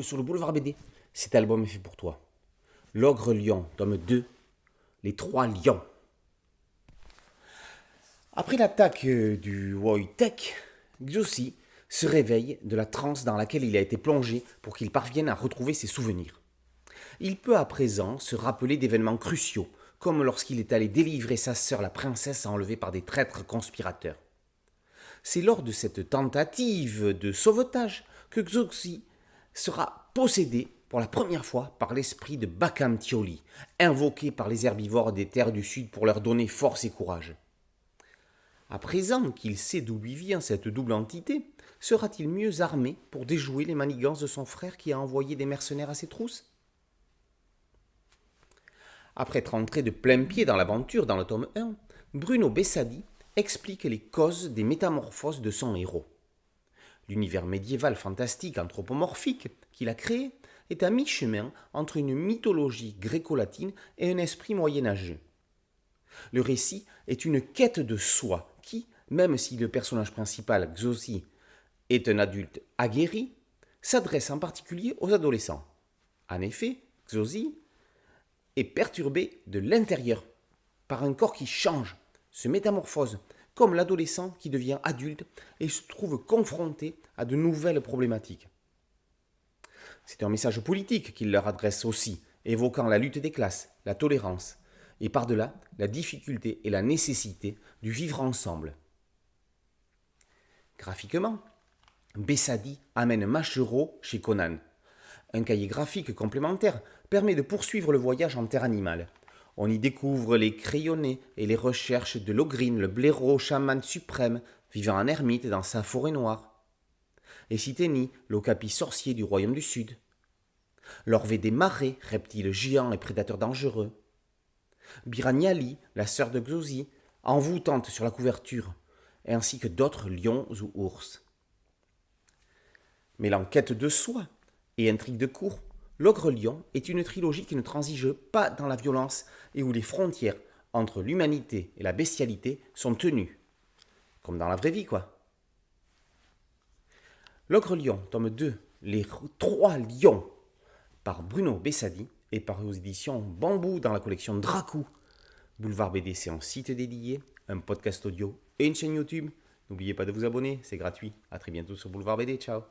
sur le boulevard BD. Cet album est fait pour toi. L'Ogre Lion, tome 2, Les Trois Lions. Après l'attaque du Wojtek, Xosi se réveille de la transe dans laquelle il a été plongé pour qu'il parvienne à retrouver ses souvenirs. Il peut à présent se rappeler d'événements cruciaux, comme lorsqu'il est allé délivrer sa sœur la princesse enlevée par des traîtres conspirateurs. C'est lors de cette tentative de sauvetage que Xosi sera possédé pour la première fois par l'esprit de Bakam Tioli, invoqué par les herbivores des terres du Sud pour leur donner force et courage. À présent qu'il sait d'où lui vient cette double entité, sera-t-il mieux armé pour déjouer les manigances de son frère qui a envoyé des mercenaires à ses trousses ? Après être entré de plein pied dans l'aventure dans le tome 1, Bruno Bessadi explique les causes des métamorphoses de son héros. L'univers médiéval fantastique anthropomorphique qu'il a créé est à mi-chemin entre une mythologie gréco-latine et un esprit moyenâgeux. Le récit est une quête de soi qui, même si le personnage principal, Xosi, est un adulte aguerri, s'adresse en particulier aux adolescents. En effet, Xosi est perturbé de l'intérieur par un corps qui change, se métamorphose, comme l'adolescent qui devient adulte et se trouve confronté à de nouvelles problématiques. C'est un message politique qu'il leur adresse aussi, évoquant la lutte des classes, la tolérance, et par-delà la difficulté et la nécessité du vivre ensemble. Graphiquement, Bessadi amène Mashiro chez Conan. Un cahier graphique complémentaire permet de poursuivre le voyage en terre animale. On y découvre les crayonnés et les recherches de Logrine, le blaireau chaman suprême, vivant en ermite dans sa forêt noire. Et Siteni, l'okapi sorcier du royaume du Sud. L'orvé des marais, reptile géant et prédateur dangereux. Biraniali, la sœur de Xosi, envoûtante sur la couverture, ainsi que d'autres lions ou ours. Mais l'enquête de soi et intrigue de cour, L'Ogre Lion est une trilogie qui ne transige pas dans la violence et où les frontières entre l'humanité et la bestialité sont tenues. Comme dans la vraie vie, quoi. L'Ogre Lion, tome 2, Les Trois Lions, par Bruno Bessadi et par aux éditions Bambou dans la collection Dracou. Boulevard BD, c'est un site dédié, un podcast audio et une chaîne YouTube. N'oubliez pas de vous abonner, c'est gratuit. A très bientôt sur Boulevard BD, ciao.